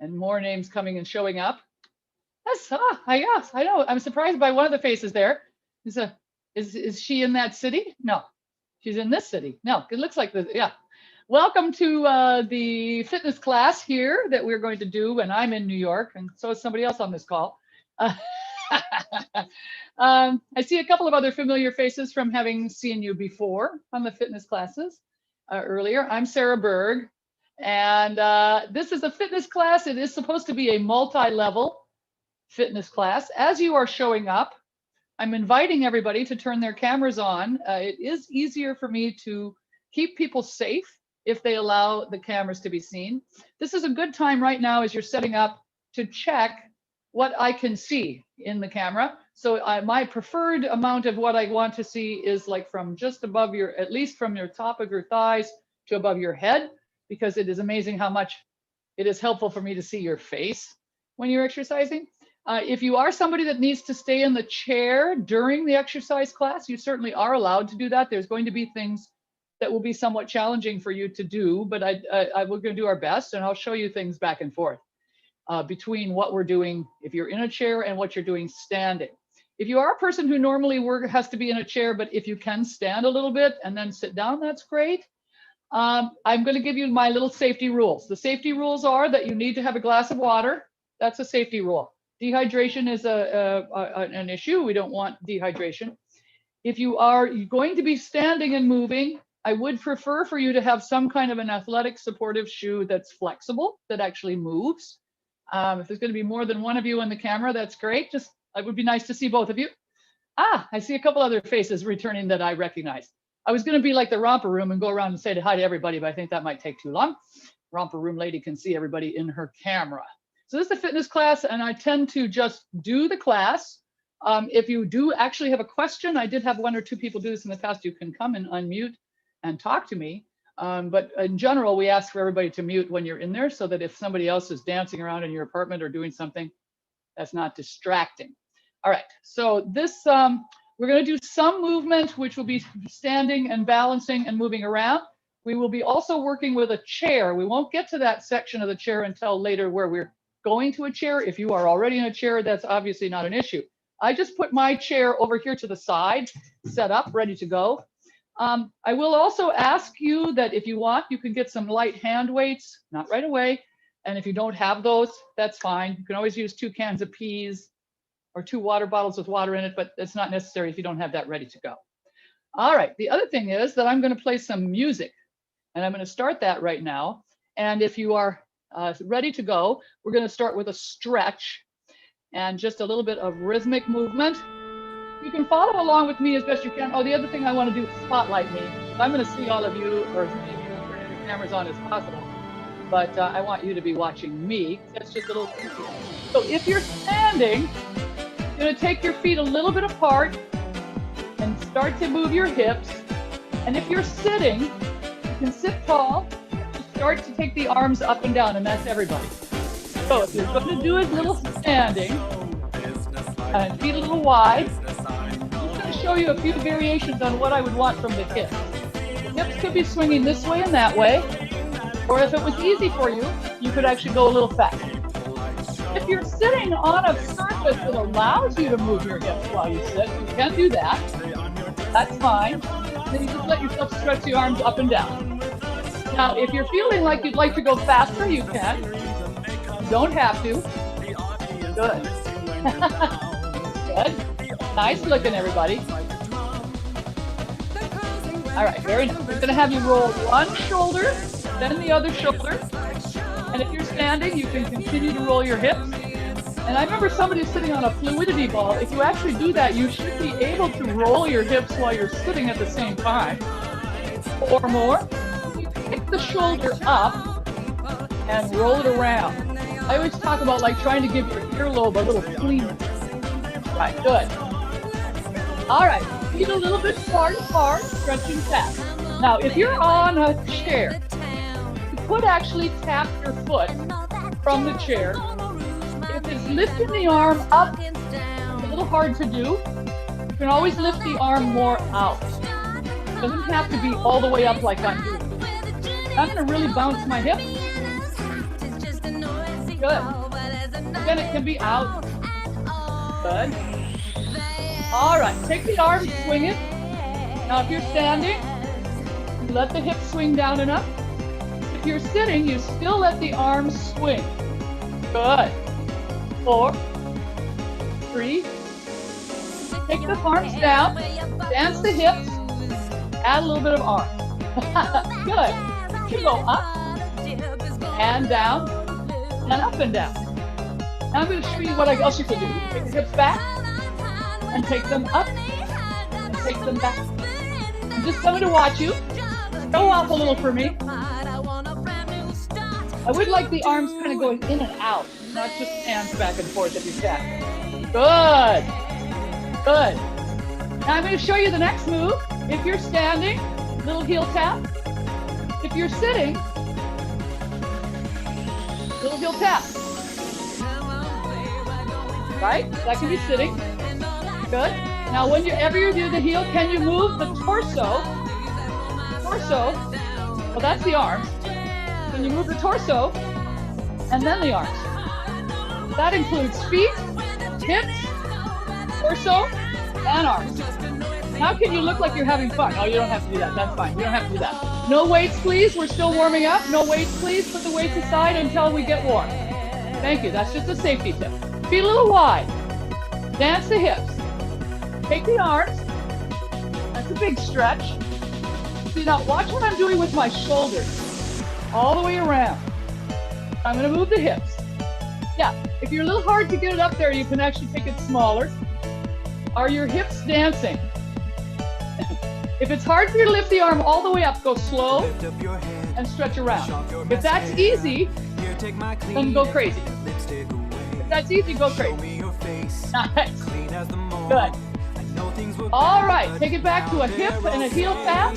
and more names coming and showing up. Yes, yes, I know. I'm surprised by one of the faces there. Is she in that city? No, she's in this city. No, it looks like this. Yeah. Welcome to the fitness class here that we're going to do, and I'm in New York, and so is somebody else on this call. I see a couple of other familiar faces from having seen you before on the fitness classes earlier. I'm Sara Berg, and this is a fitness class. It is supposed to be a multi-level fitness class. As you are showing up, I'm inviting everybody to turn their cameras on. It is easier for me to keep people safe if they allow the cameras to be seen. This is a good time right now as you're setting up to check what I can see in the camera. So my preferred amount of what I want to see is like from just above your, at least from your top of your thighs to above your head, because it is amazing how much it is helpful for me to see your face when you're exercising. If you are somebody that needs to stay in the chair during the exercise class, you certainly are allowed to do that. There's going to be things that will be somewhat challenging for you to do, but we're going to do our best, and I'll show you things back and forth between what we're doing if you're in a chair and what you're doing standing. If you are a person who normally has to be in a chair, but if you can stand a little bit and then sit down, that's great. I'm going to give you my little safety rules. The safety rules are that you need to have a glass of water. That's a safety rule. Dehydration is an issue. We don't want dehydration. If you are going to be standing and moving, I would prefer for you to have some kind of an athletic supportive shoe that's flexible, that actually moves. If there's going to be more than one of you on the camera, that's great. It would be nice to see both of you. I see a couple other faces returning that I recognize. I was going to be like the romper room and go around and say hi to everybody, but I think that might take too long. Romper room lady can see everybody in her camera. So this is a fitness class, and I tend to just do the class. If you do actually have a question, I did have one or two people do this in the past, you can come and unmute and talk to me. But in general, we ask for everybody to mute when you're in there so that if somebody else is dancing around in your apartment or doing something, that's not distracting. All right, so this, we're going to do some movement, which will be standing and balancing and moving around. We will be also working with a chair. We won't get to that section of the chair until later where we're going to a chair. If you are already in a chair, that's obviously not an issue. I just put my chair over here to the side, set up, ready to go. I will also ask you that if you want, you can get some light hand weights, not right away. And if you don't have those, that's fine. You can always use 2 cans of peas or 2 water bottles with water in it, but it's not necessary if you don't have that ready to go. All right, the other thing is that I'm going to play some music, and I'm going to start that right now. And if you are ready to go, we're going to start with a stretch and just a little bit of rhythmic movement. You can follow along with me as best you can. Oh, the other thing I want to do is spotlight me. I'm going to see all of you, or as many of you turning your cameras on as possible. But I want you to be watching me. That's just a little easier. So if you're standing, you're going to take your feet a little bit apart and start to move your hips. And if you're sitting, you can sit tall. Start to take the arms up and down, and that's everybody. So if you're going to do a little standing and feet a little wide, I'm just going to show you a few variations on what I would want from the hips. The hips could be swinging this way and that way, or if it was easy for you, you could actually go a little faster. If you're sitting on a surface that allows you to move your hips while you sit, you can do that. That's fine. Then you just let yourself stretch the arms up and down. Now, if you're feeling like you'd like to go faster, you can. You don't have to. Good. Good. Nice looking, everybody. All right, very nice. We're going to have you roll one shoulder, then the other shoulder. And if you're standing, you can continue to roll your hips. And I remember somebody sitting on a fluidity ball. If you actually do that, you should be able to roll your hips while you're sitting at the same time. Or more. Pick the shoulder up and roll it around. I always talk about like trying to give your earlobe a little clean. Right, good. All right, feet a little bit apart, stretching fast. Now, if you're on a chair, you could actually tap your foot from the chair. If it's lifting the arm up, it's a little hard to do. You can always lift the arm more out. It doesn't have to be all the way up like I'm doing. I'm going to really bounce my hip. Good. Again, it can be out. Good. All right, take the arms, swing it. Now, if you're standing, you let the hips swing down enough. If you're sitting, you still let the arms swing. Good. 4, 3. Take the arms down, dance the hips, add a little bit of arm. Good. You go up and down and up and down. Now I'm going to show you what else you can do. Take the hips back and take them up and take them back. I'm just coming to watch you. Go off a little for me. I would like the arms kind of going in and out, not just hands back and forth if you can. Good. Good. Now I'm going to show you the next move. If you're standing, little heel tap. If you're sitting, little heel tap. Right? That can be sitting. Good. Now whenever you do the heel, can you move the torso? Torso. Well, that's the arms. Can you move the torso and then the arms? That includes feet, hips, torso, and arms. How can you look like you're having fun? Oh, you don't have to do that. That's fine. You don't have to do that. No weights, please. We're still warming up. No weights, please. Put the weights aside until we get warm. Thank you. That's just a safety tip. Feet a little wide. Dance the hips. Take the arms. That's a big stretch. See, now watch what I'm doing with my shoulders. All the way around. I'm going to move the hips. Yeah, if you're a little hard to get it up there, you can actually take it smaller. Are your hips dancing? If it's hard for you to lift the arm all the way up, go slow and stretch around. If that's easy, then go crazy. If that's easy, go crazy. Nice. Good. All right, take it back to a hip and a heel tap,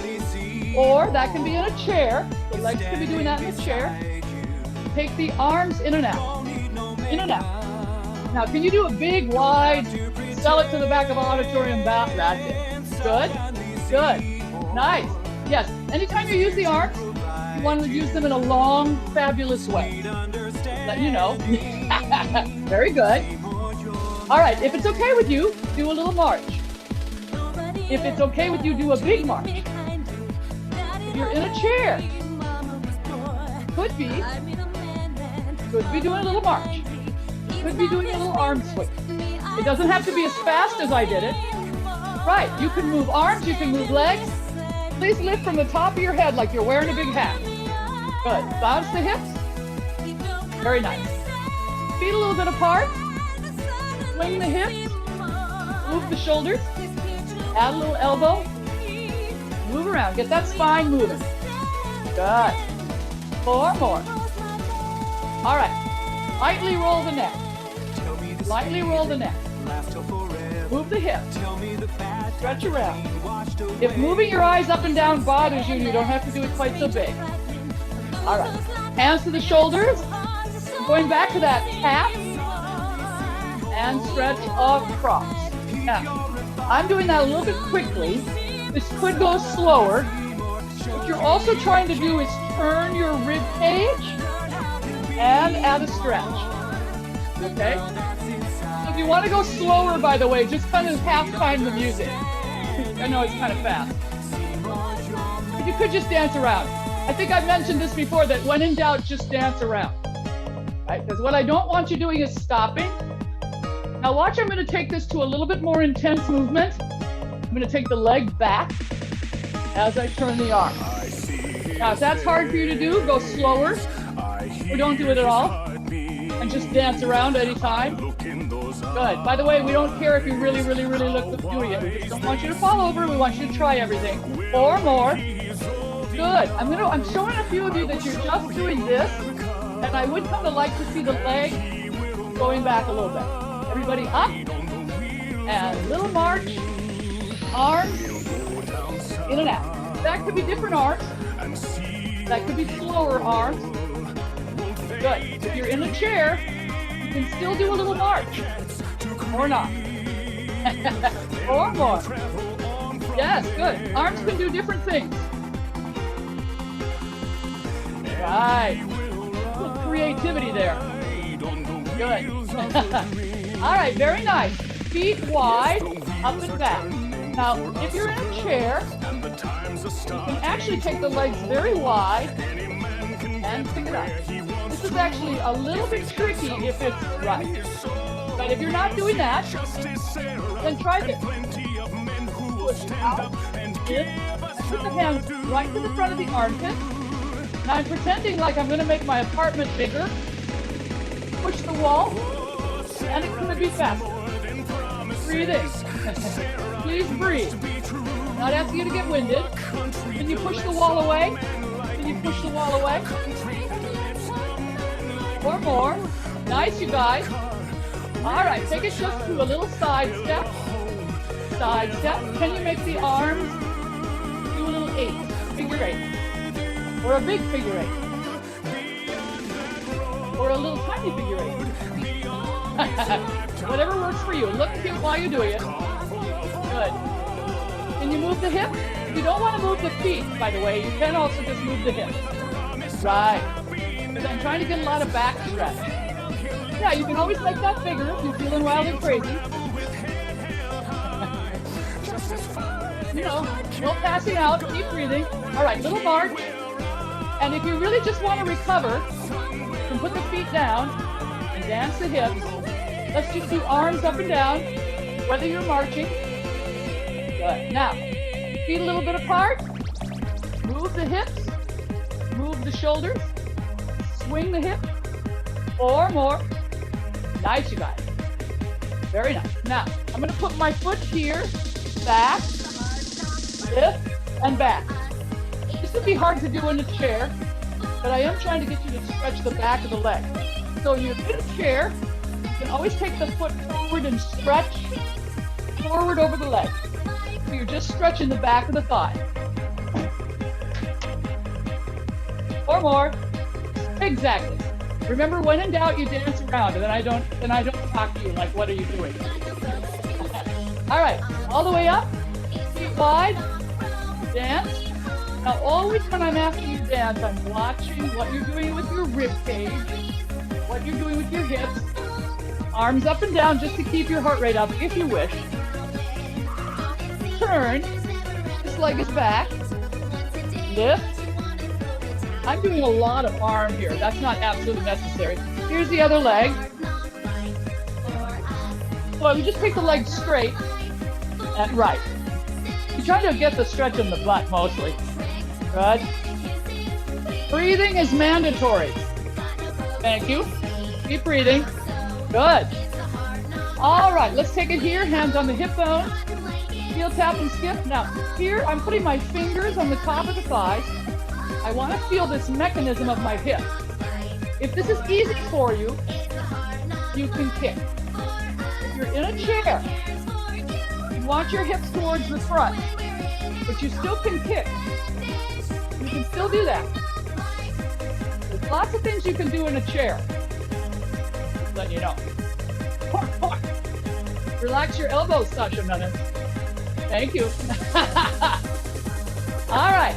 or that can be in a chair. The legs can be doing that in a chair. Take the arms in and out. In and out. Now, can you do a big, wide, sell it to the back of an auditorium bow? That's it. Good. Good. Nice. Yes. Anytime you use the arms, you want to use them in a long, fabulous way. Let you know. Very good. All right. If it's okay with you, do a little march. If it's okay with you, do a big march. If you're in a chair, could be doing a little march. Could be doing a little arm swing. It doesn't have to be as fast as I did it. Right, you can move arms, you can move legs. Please lift from the top of your head like you're wearing a big hat. Good, bounce the hips. Very nice. Feet a little bit apart. Swing the hips. Move the shoulders. Add a little elbow. Move around, get that spine moving. Good. 4 more. All right, lightly roll the neck. Lightly roll the neck. Move the hips. Stretch around. If moving your eyes up and down bothers you, you don't have to do it quite so big. All right. Hands to the shoulders. Going back to that tap. And stretch across. Now, I'm doing that a little bit quickly. This could go slower. What you're also trying to do is turn your rib cage and add a stretch. Okay? So if you want to go slower, by the way, just kind of half time the music. I know it's kind of fast. But you could just dance around. I think I've mentioned this before, that when in doubt, just dance around. Right? Because what I don't want you doing is stopping. Now watch, I'm going to take this to a little bit more intense movement. I'm going to take the leg back as I turn the arm. Now if that's hard for you to do, go slower. Or don't do it at all. And just dance around anytime. Good. By the way, we don't care if you really look good doing it. We just don't want you to fall over. We want you to try everything. 4 more. Good. I'm showing a few of you that you're just doing this, and I would kind of like to see the leg going back a little bit. Everybody up, and little march, arms, in and out. That could be different arms. That could be slower arms. Good. If you're in a chair, you can still do a little march. Or not. 4 more. Yes, good. Arms can do different things. Right. Little creativity there. Good. All right, very nice. Feet wide, up and back. Now, if you're in a chair, you can actually take the legs very wide and pick it up. This is actually a little bit tricky if it's right. But if you're not doing that, then try this. Push out, in, put the hands right to the front of the armpit. Now I'm pretending like I'm going to make my apartment bigger. Push the wall, and it's going to be faster. Breathe in. Please breathe. I'm not asking you to get winded. Can you push the wall away? Can you push the wall away? Or more. Nice, you guys. All right, take it just to a little side step. Side step. Can you make the arms do a little 8, figure 8? Or a big figure 8? Or a little tiny figure 8? Whatever works for you. Look cute while you're doing it. Good. Can you move the hips? You don't want to move the feet, by the way. You can also just move the hips. Right. Because I'm trying to get a lot of back stretch. Yeah, you can always make that bigger if you're feeling wild and crazy. You know, no passing out. Keep breathing. All right, little march. And if you really just want to recover, you can put the feet down and dance the hips. Let's just do arms up and down, whether you're marching. Good. Now, feet a little bit apart. Move the hips. Move the shoulders. Swing the hips. Or more. Nice, you guys. Very nice. Now, I'm going to put my foot here, back, lift, and back. This would be hard to do in a chair, but I am trying to get you to stretch the back of the leg. So you're in a chair, you can always take the foot forward and stretch forward over the leg. So you're just stretching the back of the thigh. Or more. Exactly. Remember, when in doubt, you dance around, and then I don't talk to you like, what are you doing? All right, all the way up, feet wide, dance. Now, always when I'm asking you to dance, I'm watching what you're doing with your rib cage, what you're doing with your hips, arms up and down just to keep your heart rate up, if you wish. Turn, this leg is back, lift. I'm doing a lot of arm here. That's not absolutely necessary. Here's the other leg. So we just take the leg straight and right. You're trying to get the stretch in the butt mostly. Good. Breathing is mandatory. Thank you. Keep breathing. Good. All right, let's take it here. Hands on the hip bone. Heel tap and skip. Now, here I'm putting my fingers on the top of the thighs. I want to feel this mechanism of my hip. If this is easy for you, you can kick. If you're in a chair, you want your hips towards the front, but you still can kick. You can still do that. There's lots of things you can do in a chair. Just letting you know. Relax your elbows, Sasha Menon. Thank you. All right.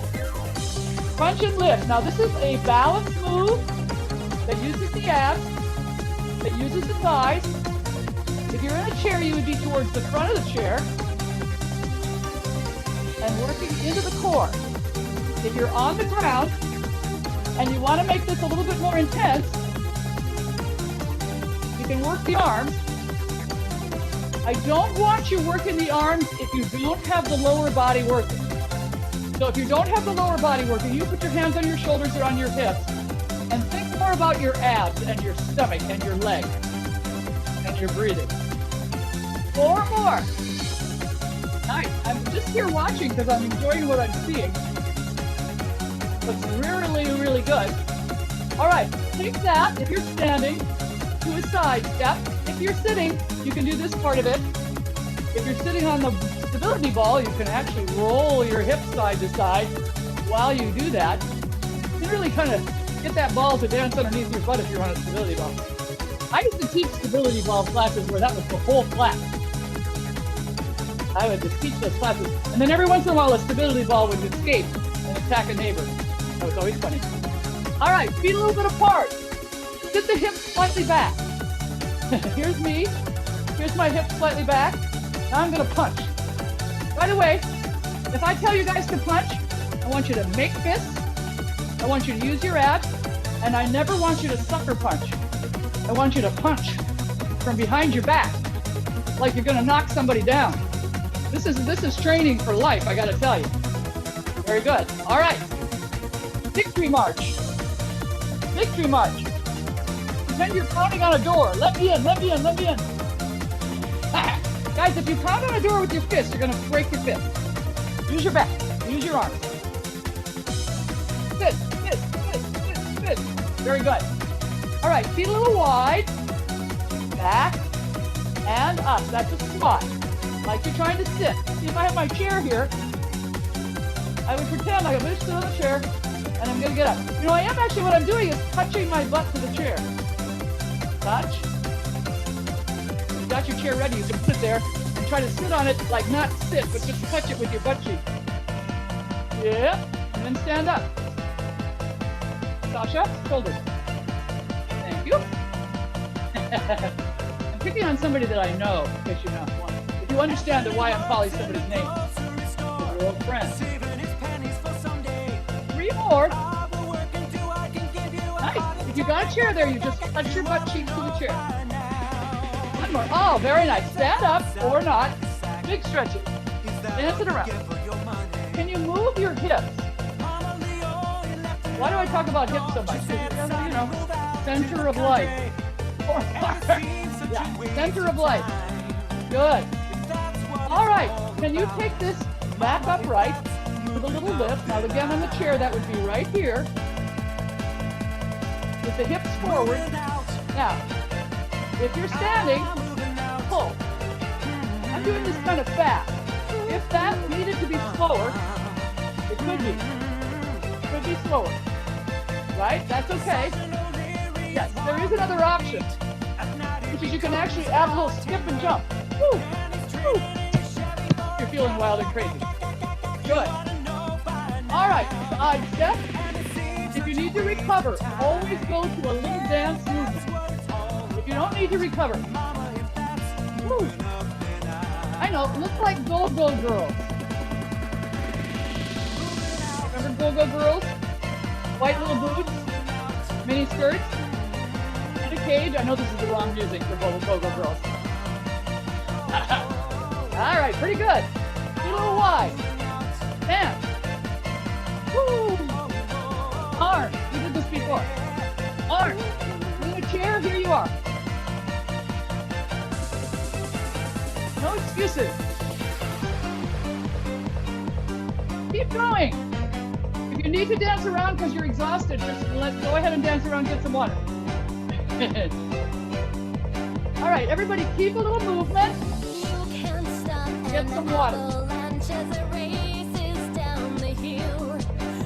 Crunch and lift. Now this is a balance move that uses the abs, that uses the thighs. If you're in a chair, you would be towards the front of the chair and working into the core. If you're on the ground and you want to make this a little bit more intense, you can work the arms. I don't want you working the arms if you don't have the lower body working. So if you don't have the lower body working, you put your hands on your shoulders or on your hips and think more about your abs and your stomach and your legs and your breathing. 4 more. Nice. I'm just here watching because I'm enjoying what I'm seeing. Looks really, really good. All right, take that if you're standing to a side step. If you're sitting, you can do this part of it. If you're sitting on the stability ball, you can actually roll your hips side to side while you do that. You can really kind of get that ball to dance underneath your butt if you're on a stability ball. I used to teach stability ball classes where that was the whole class. I would just teach those classes. And then every once in a while, a stability ball would escape and attack a neighbor. That was always funny. All right, feet a little bit apart. Sit sit the hips slightly back. Here's me. Here's my hips slightly back. Now I'm going to punch. By the way, if I tell you guys to punch, I want you to make fists. I want you to use your abs. And I never want you to sucker punch. I want you to punch from behind your back, like you're going to knock somebody down. This is training for life, I got to tell you. Very good. All right. Victory march. Victory march. Pretend you're pounding on a door. Let me in, let me in, let me in. Guys, if you pound on a door with your fist, you're going to break your fist. Use your back. Use your arms. Fist, fist, fist, fist, fist. Very good. All right, feet a little wide. Back and up. That's a squat. Like you're trying to sit. See, if I have my chair here, I would pretend like I'm going to sit on the chair and I'm going to get up. You know, I am actually, what I'm doing is touching my butt to the chair. Touch. When you got your chair ready, you can sit there and try to sit on it, like not sit, but just touch it with your butt cheek. Yeah, and then stand up. Sasha, shoulders. Thank you. I'm picking on somebody that I know, in case you know. If you understand why I'm calling somebody's name, your old friend. 3 more. Nice. If you got a chair there, you just touch your butt cheek to the chair. 1 more. Oh, very nice. Stand up or not. Big stretches. Dance it around. Can you move your hips? Why do I talk about hips so much? Because, you know, center of life. Yeah, center of life. Good. All right. Can you take this back upright with a little lift? Now, again, on the chair, that would be right here. With the hips forward. Now, if you're standing, pull. I'm doing this kind of fast. If that needed to be slower, it could be. It could be slower. Right? That's okay. Yes, there is another option, which is you can actually add a little skip and jump. Woo! Woo! You're feeling wild and crazy. Good. All right, side step. If you need to recover, always go to a little dance movement. If you don't need to recover. Woo! I know, look like Go-Go Girls. Remember Go-Go Girls? White little boots, mini skirts, and a cage. I know this is the wrong music for Go-Go Girls. All right, pretty good. Be a little wide. Dance. Woo! Arms. We did this before. Arms. In a chair, here you are. No excuses. Keep going. If you need to dance around because you're exhausted, just go ahead and dance around, get some water. All right, everybody keep a little movement. Get some water.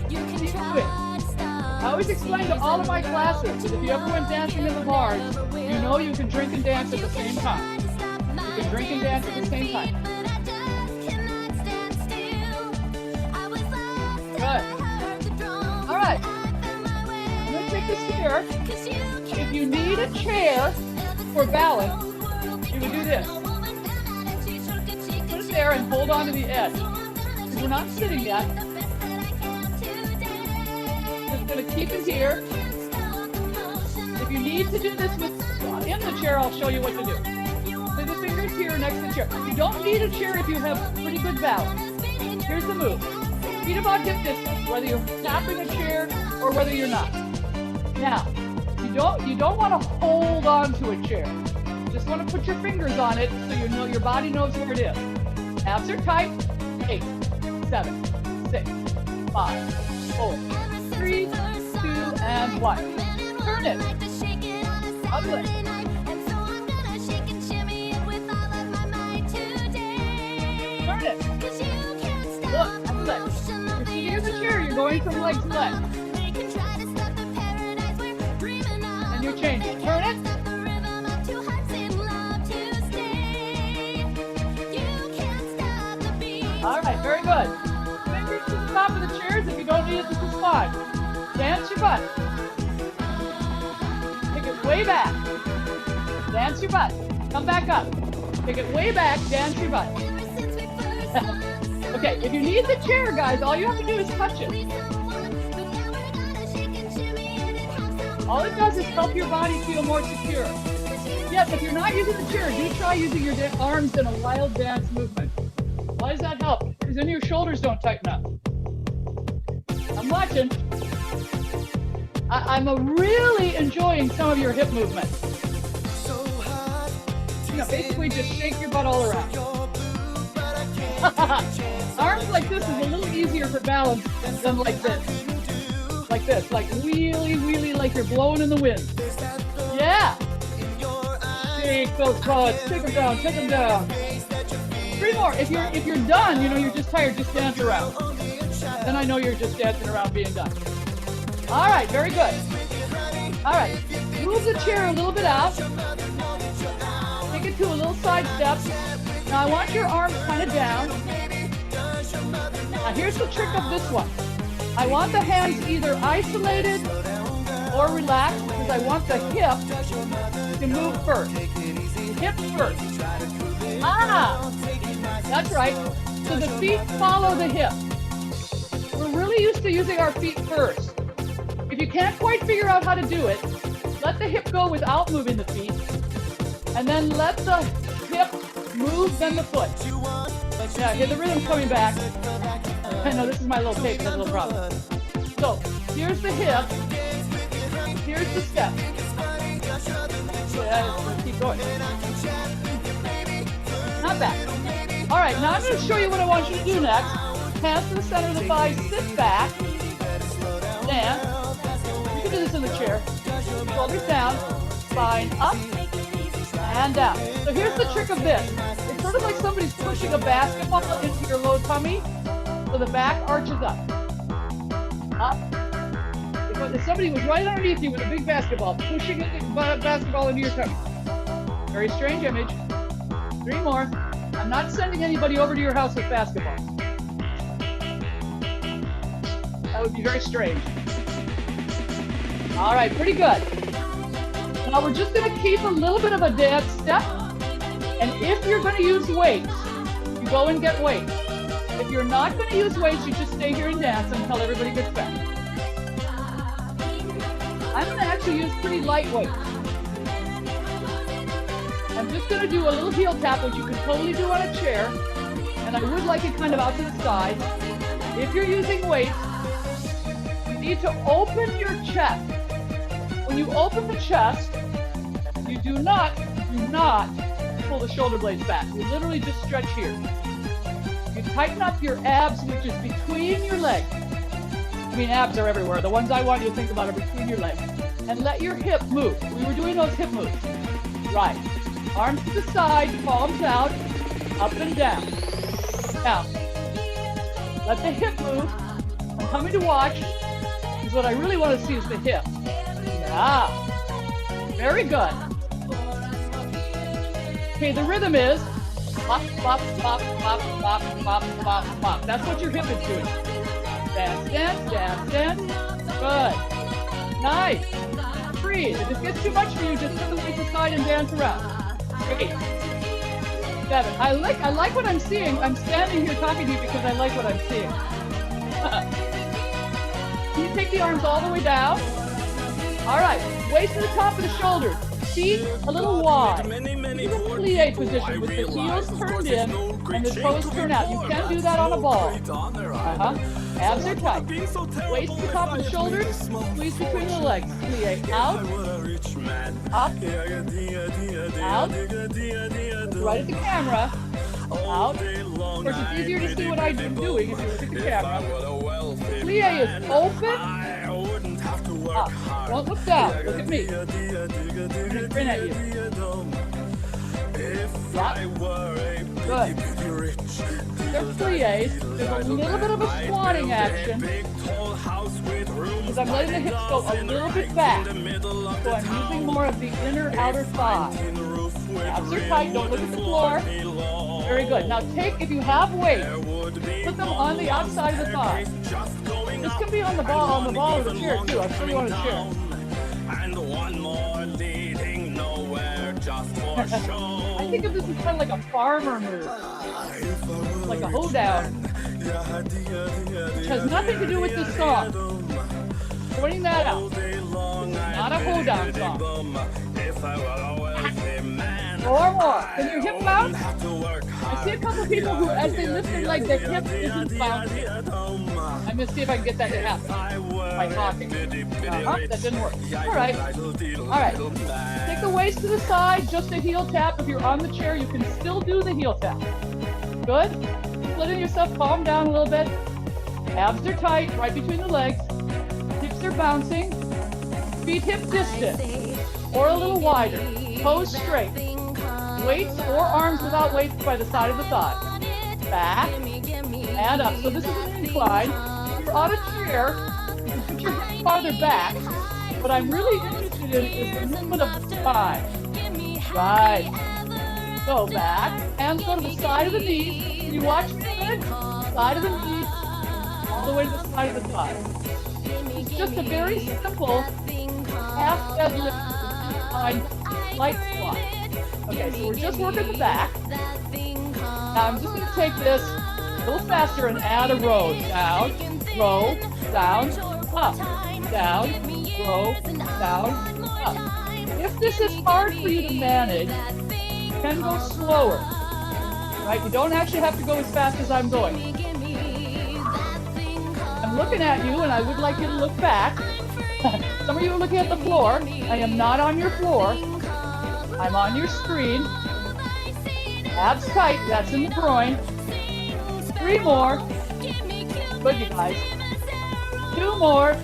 Keep moving. I always explain to all of my classes that if you ever went dancing in the bars, you know you can drink and dance at the same time. You can drink and dance at the same time. Good. All right. I'm going to take this chair. If you need a chair for balance, you would do this. Put it there and hold on to the edge. Because we're not sitting yet. Just going to keep it here. If you need to do this in the chair, I'll show you what to do. So the fingers here next to the chair. You don't need a chair if you have pretty good balance. Here's the move. Feet about hip distance, whether you're tapping a chair or whether you're not. Now, you don't want to hold on to a chair. You just want to put your fingers on it so you know your body knows where it is. Abs are tight. 8, 7, 6, 5, 4, 3, 2, and 1. Turn it. Other leg. Turn it. Look, other leg. You're sitting in the chair, you're going from leg to leg. And you're changing. Turn it. All right, very good. Fingers to the top of the chairs. If you don't need it, this is fine. Dance your butt. Take it way back. Dance your butt. Come back up. Take it way back, dance your butt. Okay, if you need the chair, guys, all you have to do is touch it. All it does is help your body feel more secure. Yes, if you're not using the chair, do try using your arms in a wild dance movement. Why does that help? Because then your shoulders don't tighten up. I'm watching. I'm really enjoying some of your hip movement. You know, basically just shake your butt all around. Arms like this is a little easier for balance than like this. Like this, like wheelie, like you're blowing in the wind. Yeah. Shake those butts, take them down, take them down. 3 more. If you're done, you know, you're just tired, just dance around. Then I know you're just dancing around being done. All right, very good. All right, move the chair a little bit out. Take it to a little side step. Now I want your arms kind of down. Now here's the trick of this one. I want the hands either isolated or relaxed because I want the hip to move first. Hip first. Ah, that's right. So the feet follow the hip. We're really used to using our feet first. If you can't quite figure out how to do it, let the hip go without moving the feet, and then let the hip move, then the foot. Yeah, here the rhythm's coming back. I know this is my little tape, that's a little problem. So, here's the hip, here's the step. Yeah, keep going. Not bad. All right, now I'm going to show you what I want you to do next. Hands to the center of the thighs, sit back, dance. You can do this in the chair. Shoulders down, spine up, and down. So here's the trick of this. It's sort of like somebody's pushing a basketball into your low tummy, so the back arches up. Up. If somebody was right underneath you with a big basketball, pushing the basketball into your tummy. Very strange image. 3 more. I'm not sending anybody over to your house with basketballs. That would be very strange. All right, pretty good. Now we're just going to keep a little bit of a dance step. And if you're going to use weights, you go and get weights. If you're not going to use weights, you just stay here and dance until everybody gets back. I'm going to actually use pretty light weights. I'm just going to do a little heel tap, which you can totally do on a chair. And I would like it kind of out to the side. If you're using weights, you need to open your chest. When you open the chest, you do not pull the shoulder blades back. You literally just stretch here. You tighten up your abs, which is between your legs. I mean, abs are everywhere. The ones I want you to think about are between your legs. And let your hip move. We were doing those hip moves. Right. Arms to the side, palms out, up and down. Now, let the hip move. I'm coming to watch, because what I really want to see is the hip. Yeah. Very good. Okay, the rhythm is bop, bop, bop, bop, bop, bop, bop, bop. That's what your hip is doing. Dance, dance, dance, dance. Good. Nice. Breathe. If it gets too much for you, just put the weights aside and dance around. 8, 7. I like what I'm seeing. I'm standing here talking to you because I like what I'm seeing. Can you take the arms all the way down? All right. Waist to the top of the shoulders. Feet a little wide. Keep a plie position with the heels turned in and the toes turned out. You can do that on a ball. Abs are tight. Waist to the top of the shoulders. Squeeze between the legs. Plie out. Up. Out. Right at the camera. Out. Of course, it's easier to see what I'm doing if you look at the camera. Plie is open. Up. Don't look down. Look at me. I'm going to grin at you. Up. Good. They're plies. There's a little bit of a squatting action because I'm letting the hips go a little bit back. So I'm using more of the inner outer thigh. Abs are tight. Don't look at the floor. Very good. Now if you have weights, put them on the outside of the thigh. This can be on the ball or the chair too. I'll show you on a chair. I think of this as kind of like a farmer move, like a hoedown, which has nothing to do with this song. Pointing that out. It's not a hoedown song. Or more. Can your hip bounce? I see a couple people who, as they lift their leg, their hip isn't bouncing. I'm going to see if I can get that to happen by talking. That didn't work. All right. Take the waist to the side, just a heel tap. If you're on the chair, you can still do the heel tap. Good. Splitting yourself, calm down a little bit. Abs are tight, right between the legs. Hips are bouncing. Feet hip distant or a little wider. Toes straight. Weights or arms without weights by the side of the thigh. Back and up. So this is an incline. If you're on a chair, you can put your hips farther back. What I'm really interested in is the movement of the spine. Right. Go back. Hands go to the side of the knees. Can you watch me a minute? Side of the knees, all the way to the side of the thigh. It's just a very simple half deadlift incline light squat. Okay, so we're just working the back. Now I'm just going to take this a little faster and add a row. Down, row, down, up, down, row, down, up. If this is hard for you to manage, you can go slower. Right? You don't actually have to go as fast as I'm going. I'm looking at you, and I would like you to look back. Some of you are looking at the floor. I am not on your floor. I'm on your screen. Abs tight, that's in the groin. 3 more. Good, you guys. 2 more.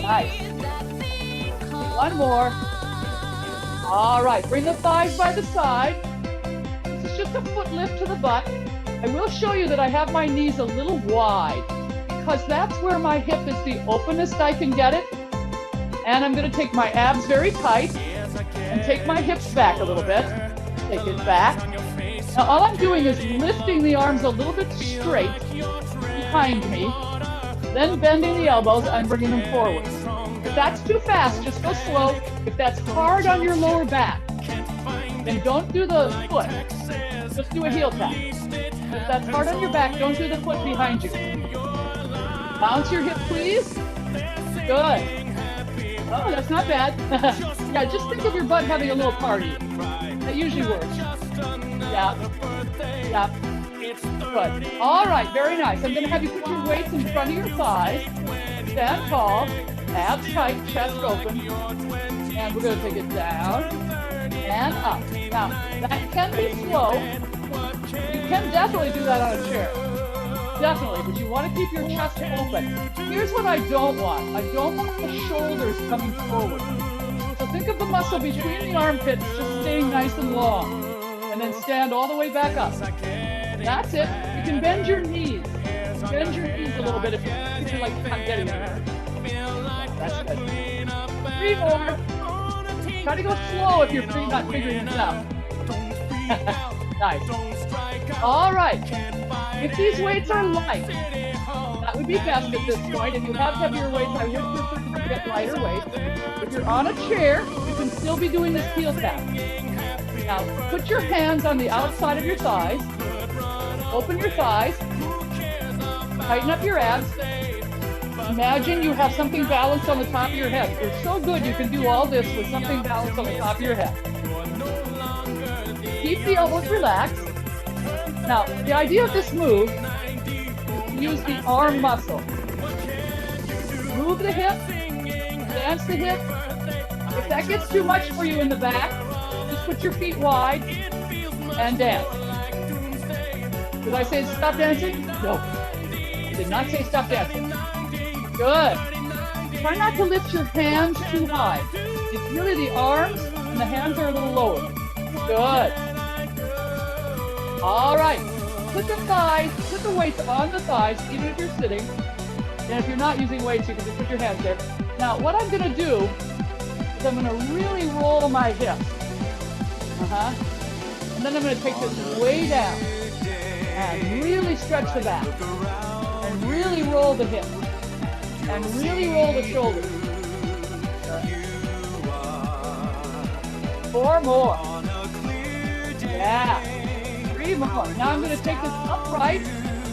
Nice. 1 more. All right, bring the thighs by the side. This is just a foot lift to the butt. I will show you that I have my knees a little wide because that's where my hip is the openest I can get it. And I'm going to take my abs very tight and take my hips back a little bit. Take it back. Now all I'm doing is lifting the arms a little bit straight behind me, then bending the elbows and bringing them forward. If that's too fast, just go slow. If that's hard on your lower back, then don't do the foot. Just do a heel tap. If that's hard on your back, don't do the foot behind you. Bounce your hip, please. Good. Oh, that's not bad. Yeah, just think of your butt having a little party. That usually works. Yeah. Good. All right, very nice. I'm going to have you put your weights in front of your thighs. Stand tall. Abs tight, chest open. And we're going to take it down and up. Now, that can be slow. You can definitely do that on a chair. Definitely, but you want to keep your chest open. Here's what I don't want. I don't want the shoulders coming forward. So think of the muscle between the armpits just staying nice and long. And then stand all the way back up. That's it. You can bend your knees. Bend your knees a little bit if you're like not getting it. That's good. 3 more. Try to go slow if you're not figuring this out. Nice. All right. If these weights are light, that would be best at this point. If you have heavier weights, I would prefer to get lighter weights. If you're on a chair, you can still be doing this heel tap. Now, put your hands on the outside of your thighs. Open your thighs. Tighten up your abs. Imagine you have something balanced on the top of your head. You're so good you can do all this with something balanced on the top of your head. Keep the elbows relaxed. Now, the idea of this move is to use the arm muscle. Move the hip, dance the hip. If that gets too much for you in the back, just put your feet wide and dance. Did I say stop dancing? No. I did not say stop dancing. Good. Try not to lift your hands too high. It's really the arms and the hands are a little lower. Good. All right. Put the thighs, put the weights on the thighs, even if you're sitting. And if you're not using weights, you can just put your hands there. Now, what I'm going to do is I'm going to really roll my hips. And then I'm going to take this way down and really stretch the back and really roll the hips and really roll the shoulders. 4 more. Yeah. 3 more. Now I'm going to take this upright.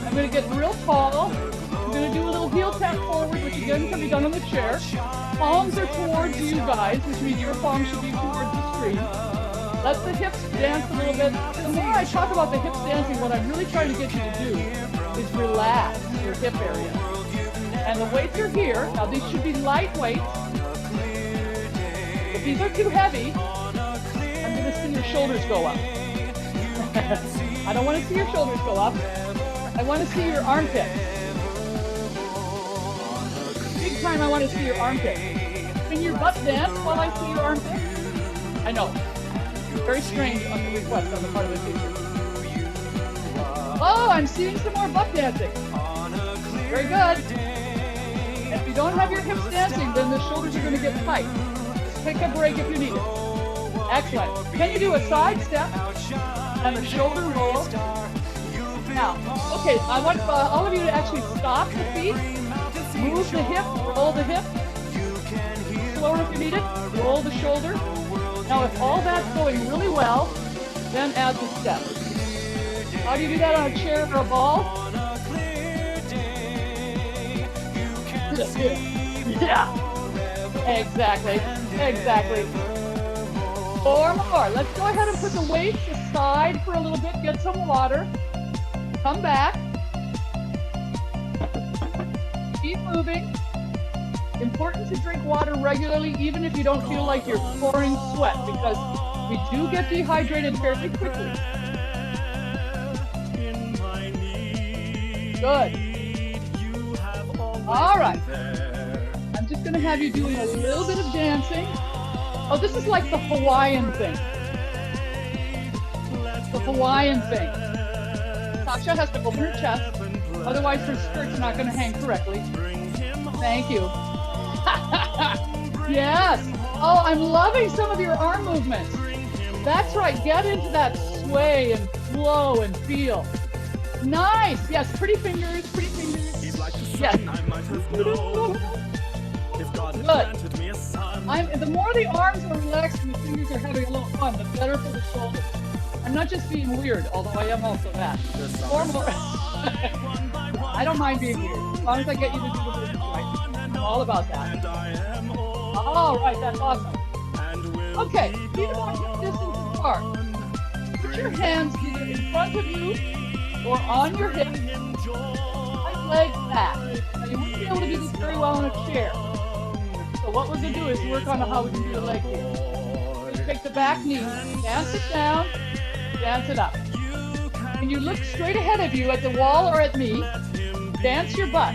I'm going to get real tall. I'm going to do a little heel tap forward, which again can be done on the chair. Palms are towards you guys, which means your palms should be towards the screen. Let the hips dance a little bit. The more I talk about the hips dancing, what I'm really trying to get you to do is relax your hip area. And the weights are here. Now these should be light weights. If these are too heavy, I'm going to see your shoulders go up. I don't want to see your shoulders go up. I want to see your armpits. Big time I want to see your armpits. Can your butt dance while I see your armpits? I know. Very strange on the request on the part of the teacher. Oh, I'm seeing some more butt dancing. Very good. If you don't have your hips dancing, then the shoulders are going to get tight. Just take a break if you need it. Excellent. Can you do a side step and a shoulder roll? Now, okay, I want all of you to actually stop the feet, move the hip, roll the hip. Slower if you need it, roll the shoulder. Now, if all that's going really well, then add the step. How do you do that on a chair or a ball? Yeah, exactly. 4 more. Let's go ahead and put the weights aside for a little bit, get some water. Come back. Keep moving. Important to drink water regularly, even if you don't feel like you're pouring sweat, because we do get dehydrated fairly quickly. Good. All right. I'm just going to have you doing a little bit of dancing. Oh, this is like the Hawaiian thing. The Hawaiian thing. Sasha has to open her chest, otherwise her skirt's not going to hang correctly. Thank you. Yes. Oh, I'm loving some of your arm movements. That's right. Get into that sway and flow and feel. Nice. Yes. Pretty fingers. Pretty fingers. Yes. Good. The more the arms are relaxed and the fingers are having a little fun, the better for the shoulders. I'm not just being weird, although I am also that. Or more. I don't mind being weird, as long as I get you to do the movement right. I'm all about that. All right, that's awesome. Okay, feet are about hip distance apart. Put your hands either in front of you or on your hips. Right leg back. Now you won't be able to do this very well in a chair. So what we're going to do is work on how we can do the leg here. We're going to take the back knee, dance it down, dance it up. When you look straight ahead of you at the wall or at me, dance your butt.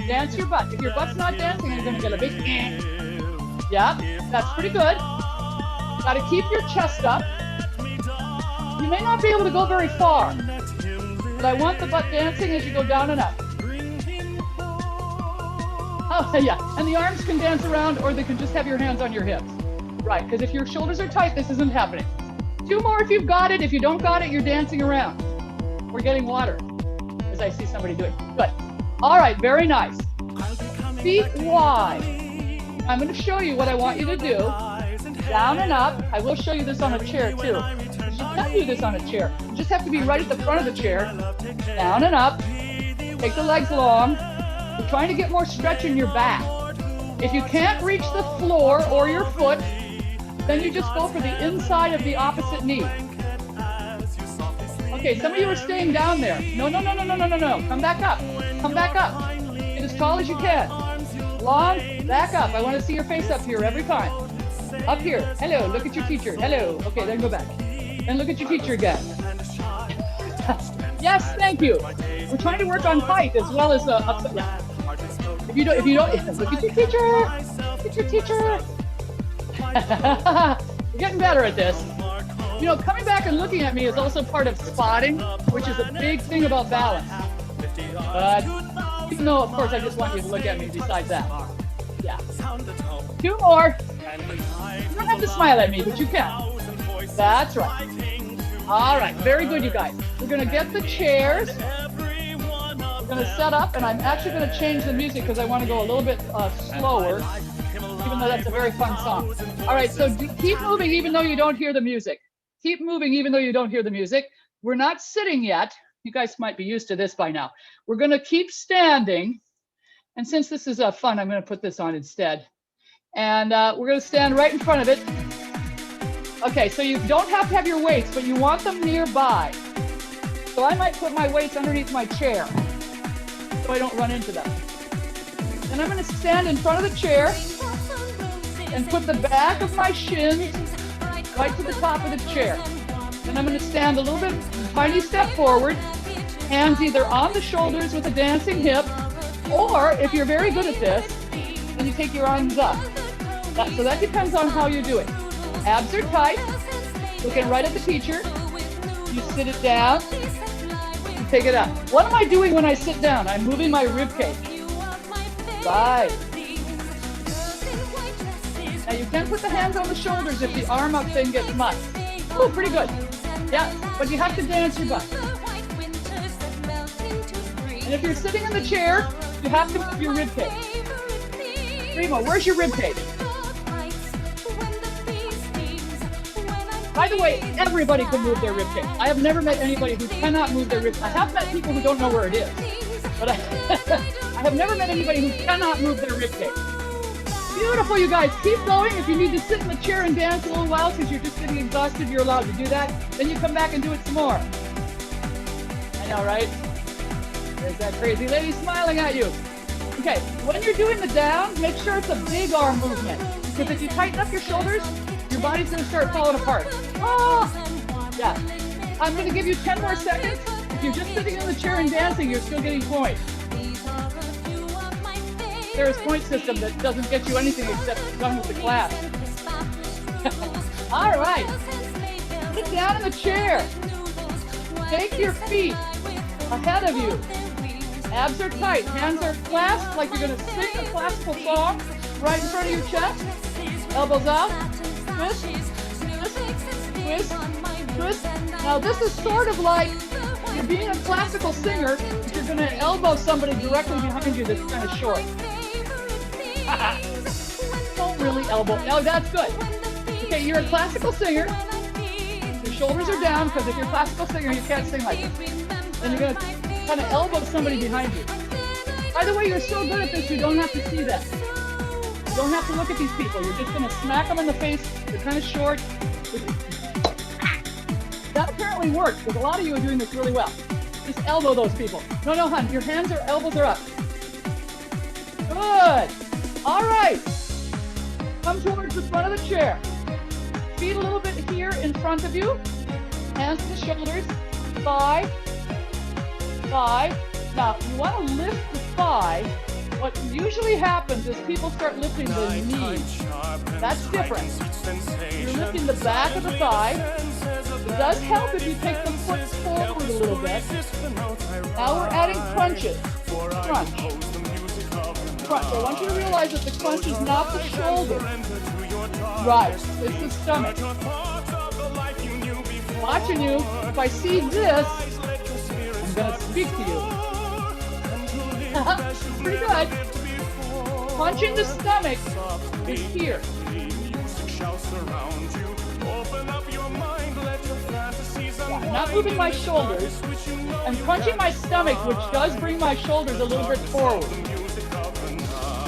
Dance your butt. If your butt's not dancing, you're going to get a big yeah, that's pretty good. Got to keep your chest up. You may not be able to go very far, but I want the butt dancing as you go down and up. Oh, yeah, and the arms can dance around, or they can just have your hands on your hips. Right, because if your shoulders are tight, this isn't happening. 2 more if you've got it. If you don't got it, you're dancing around. We're getting water, as I see somebody doing. Good. All right, very nice. Feet wide. I'm going to show you what I want you to do. Down and up. I will show you this on a chair, too. You can do this on a chair. You just have to be right at the front of the chair. Down and up. Take the legs long. We're trying to get more stretch in your back. If you can't reach the floor or your foot, then you just go for the inside of the opposite knee. Okay, some of you are staying down there. No. Come back up. Come back up. Get as tall as you can. Long, back up. I want to see your face up here every time. Up here. Hello, look at your teacher. Hello. Okay, then go back. And look at your teacher again. Yes, thank you. We're trying to work on height as well as upside down. If you don't, look at your teacher. Look at your teacher. We're getting better at this. You know, coming back and looking at me is also part of spotting, which is a big thing about balance. But even though, of course, I just want you to look at me besides that. Yeah. 2 more. You don't have to smile at me, but you can. That's right. All right. Very good, you guys. We're going to get the chairs. We're going to set up, and I'm actually going to change the music because I want to go a little bit slower, even though that's a very fun song. All right. So keep moving even though you don't hear the music. Keep moving even though you don't hear the music. We're not sitting yet. You guys might be used to this by now. We're going to keep standing. And since this is fun, I'm going to put this on instead. And we're going to stand right in front of it. Okay, so you don't have to have your weights, but you want them nearby. So I might put my weights underneath my chair so I don't run into them. And I'm going to stand in front of the chair and put the back of my shins right to the top of the chair. And I'm going to stand a little bit, tiny step forward, hands either on the shoulders with a dancing hip, or if you're very good at this, then you take your arms up. So that depends on how you do it. Abs are tight, looking right at the teacher. You sit it down, you take it up. What am I doing when I sit down? I'm moving my rib cage. Right. Now you can put the hands on the shoulders if the arm up thing gets much. Oh, pretty good. Yeah, but you have to dance your butt. And if you're sitting in the chair, you have to move your rib cage. Primo, where's your rib cage? By the way, everybody can move their rib cage. I have never met anybody who cannot move their rib cage. I have met people who don't know where it is, but I have never met anybody who cannot move their rib cage. Beautiful, you guys. Keep going. If you need to sit in the chair and dance a little while because you're just getting exhausted, you're allowed to do that. Then you come back and do it some more. I know, right? There's that crazy lady smiling at you. Okay, when you're doing the down, make sure it's a big arm movement. Because if you tighten up your shoulders, your body's going to start falling apart. Oh! Yeah. I'm going to give you 10 more seconds. If you're just sitting in the chair and dancing, you're still getting points. There's a point system that doesn't get you anything except done with the class. All right. Sit down in the chair. Take your feet ahead of you. Abs are tight. Hands are clasped like you're going to sing a classical song right in front of your chest. Elbows out. Twist, twist, twist, twist. Now this is sort of like you're being a classical singer, but you're going to elbow somebody directly behind you that's kind of short. Don't really elbow. No, that's good. Okay, you're a classical singer. Your shoulders are down because if you're a classical singer, you can't sing like this. Then you're going to kind of elbow somebody behind you. By the way, you're so good at this, you don't have to see that. You don't have to look at these people. You're just going to smack them in the face. They're kind of short. That apparently works because a lot of you are doing this really well. Just elbow those people. No, no, hon. Your hands or elbows are up. Good. All right. Come towards the front of the chair. Feet a little bit here in front of you. Hands to the shoulders. 5. 5. Now, you want to lift the thigh. What usually happens is people start lifting the knees. That's different. You're lifting the back of the thigh. It does help if you take the foot forward a little bit. Now we're adding crunches. Crunch. Crunch. I want you to realize that the crunch is not the shoulder. Right. It's the stomach. Watching you. If I see this, I'm going to speak to you. Pretty good. Punching the stomach is here. Yeah, I'm not moving my shoulders. I'm punching my stomach, which does bring my shoulders a little bit forward.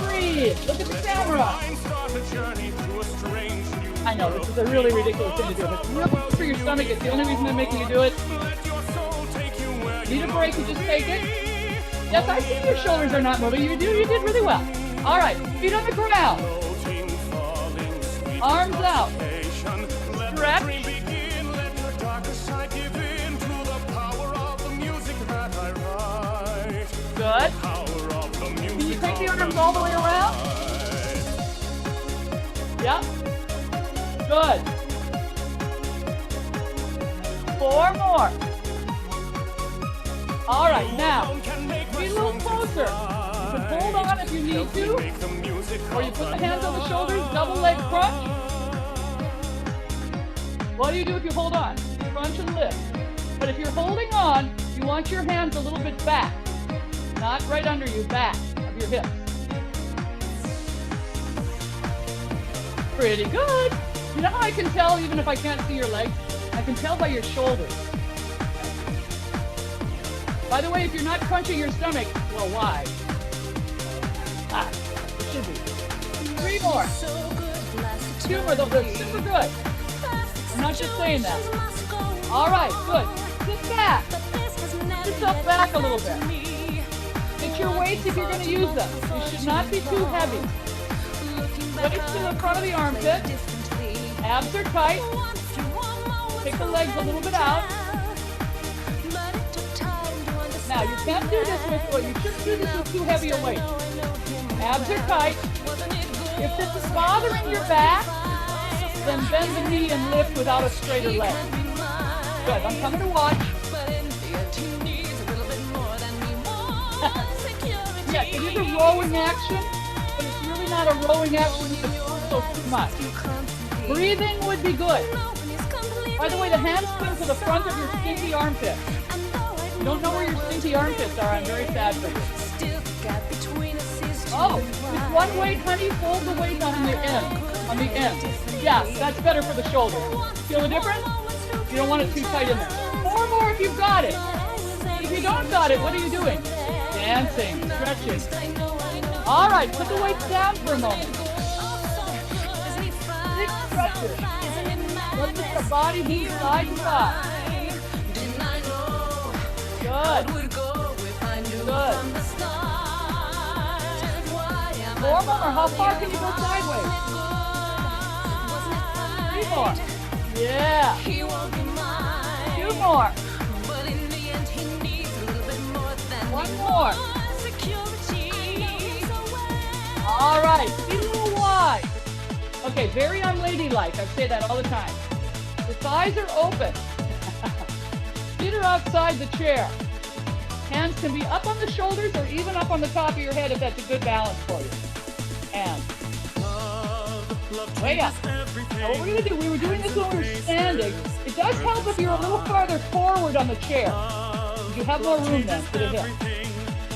Breathe. Look at the camera. I know, this is a really ridiculous thing to do. If it's real good for your stomach, it's the only reason I'm making you do it. Need a break, you just take it. Yes, I see your shoulders are not moving. You did really well. All right, feet on the ground. Arms out. Stretch. Good. Can you take the arms all the way around? Yep. Good. 4 more. All right, now, be a little closer. You can hold on if you need to, or you put the hands on the shoulders, double leg crunch. What do you do if you hold on? Crunch and lift. But if you're holding on, you want your hands a little bit back, not right under you, back of your hips. Pretty good. You know how I can tell even if I can't see your legs? I can tell by your shoulders. By the way, if you're not crunching your stomach, well, why? It should be. 3 more. 2 more, they're super good. I'm not just saying that. All right, good. Sit back. Sit yourself back a little bit. Get your weights if you're going to use them. You should not be too heavy. Weights to the front of the armpit. Abs are tight. Take the legs a little bit out. Now, you can't do this with, you shouldn't do this with too heavy a weight. Abs are tight. If this is bothering your back, then bend the knee and lift without a straighter leg. Good, I'm coming to watch. Yeah, it is a rowing action, but it's really not a rowing action because it's so too much. Breathing would be good. By the way, the hands come to the front of your stinky armpit. You don't know where your stinky armpits are, I'm very sad for you. Oh, with one weight, honey, fold the weight on the end. Yeah, that's better for the shoulder. Feel the difference? You don't want it too tight in there. 4 more if you've got it. If you don't got it, what are you doing? Dancing, stretching. All right, put the weights down for a moment. 6 stretches. Let the body move side to side. Good. Good. 4 more. How far can you go sideways? 3 more. Yeah. 2 more. 1 more. All right. Feet a little wide. Okay, very unladylike. I say that all the time. The thighs are open. Feet are outside the chair. Hands can be up on the shoulders or even up on the top of your head if that's a good balance for you. And way up. Now what we're going to do, we were doing this when we were standing. It does help if you're a little farther forward on the chair. You have more room then for the hip.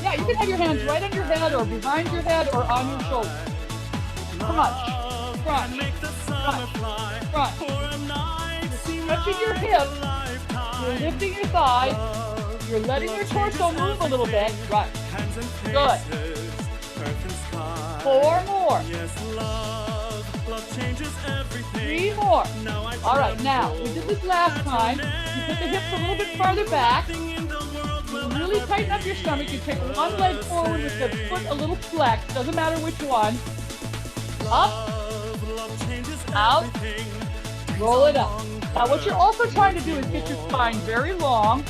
Yeah, you can have your hands right on your head or behind your head or on your shoulders. Crunch, crunch, crunch, crunch. You're stretching your hips. You're lifting your thighs. You're letting your torso move a little bit. Right. Good. 4 more. 3 more. All right, now, we did this last time. You put the hips a little bit farther back. You really tighten up your stomach. You take one leg forward with the foot a little flexed. Doesn't matter which one. Up. Out. Roll it up. Now, what you're also trying to do is get your spine very long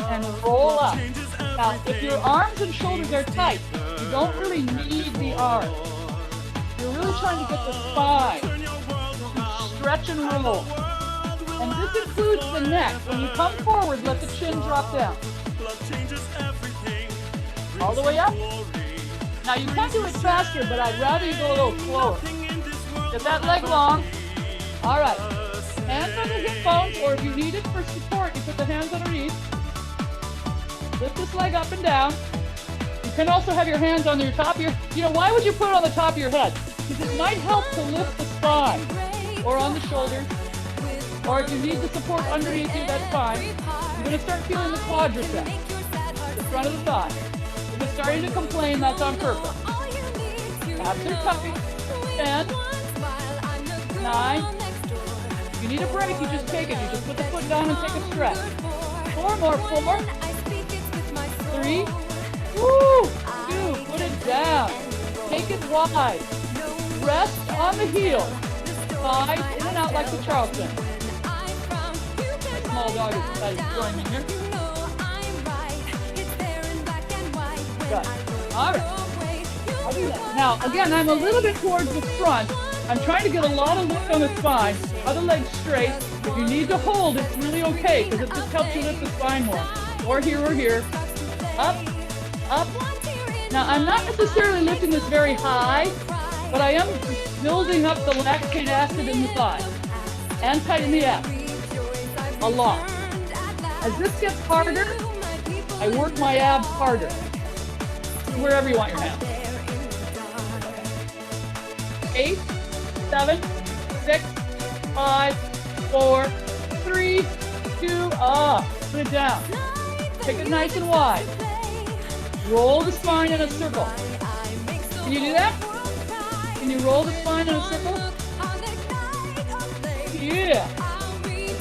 and roll up. Now, if your arms and shoulders are tight, you don't really need the arms. You're really trying to get the spine to stretch and roll. And this includes the neck. When you come forward, let the chin drop down. All the way up. Now, you can do it faster, but I'd rather you go a little slower. Get that leg long. All right. Hands on the hip bones, or if you need it for support, you put the hands underneath. Lift this leg up and down. You can also have your hands on your top of your, why would you put it on the top of your head? Because it might help to lift the spine, or on the shoulders, or if you need the support underneath you, that's fine. You're going to start feeling the quadricep, the front of the thigh. If it's starting to complain, that's on purpose. Abs are tight. 10, 9. If you need a break, you just take it. You just put the foot down and take a stretch. 4 more. 4. 3. Woo! 2. Put it down. Take it wide. Rest on the heel. Thighs in and out like the Charleston. My small dog is decided to join me here. Good. All right. I'll do that. Now, again, I'm a little bit towards the front. I'm trying to get a lot of lift on the spine. Other leg straight. If you need to hold, it's really okay because it just helps you lift the spine more. Or here or here. Up, up. Now, I'm not necessarily lifting this very high, but I am building up the lactate acid in the thigh and tighten the abs a lot. As this gets harder, I work my abs harder. Wherever you want your hands. 8, 7, 6, 5, 4, 3, 2, put it down. Take it nice and wide. Roll the spine in a circle. Can you do that? Can you roll the spine in a circle? Yeah.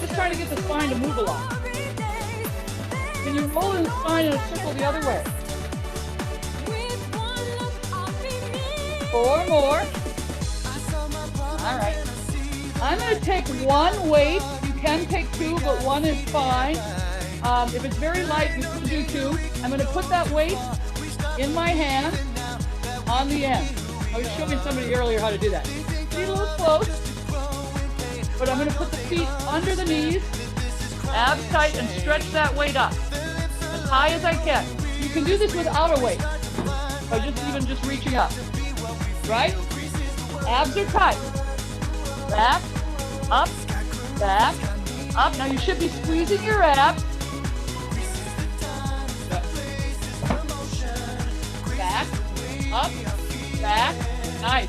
Just trying to get the spine to move a lot. Can you roll the spine in a circle the other way? 4 more. All right. I'm going to take one weight. You can take 2, but 1 is fine. If it's very light, you can do 2. I'm going to put that weight in my hand on the end. I was showing somebody earlier how to do that. Be a little close, but I'm going to put the feet under the knees, abs tight, and stretch that weight up as high as I can. You can do this without a weight, by just reaching up. Right? Abs are tight. Back, up, back, up. Now you should be squeezing your abs. Back, up, back. Nice.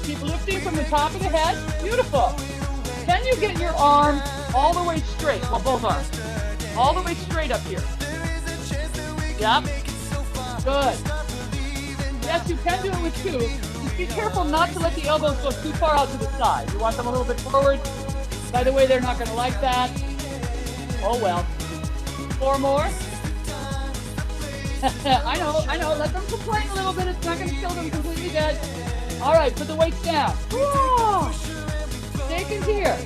Keep lifting from the top of the head. Beautiful. Can you get your arm all the way straight? Well, both arms. All the way straight up here. Yep. Good. Yes, you can do it with 2. Just be careful not to let the elbows go too far out to the side. You want them a little bit forward. By the way, they're not going to like that. Oh, well. 4 more. I know. Let them complain a little bit. It's not going to kill them completely dead. All right, put the weights down. Whoa! Stay in here.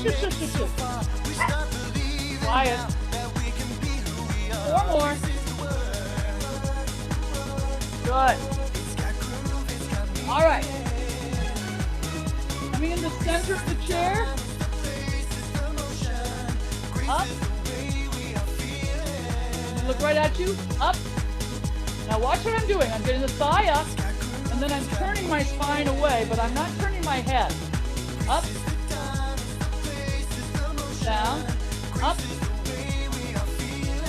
Shush. Quiet. 4 more. Good. All right. Coming in the center of the chair. Up. Look right at you. Up. Now watch what I'm doing. I'm getting the thigh up, and then I'm turning my spine away, but I'm not turning my head. Up. Down. Up.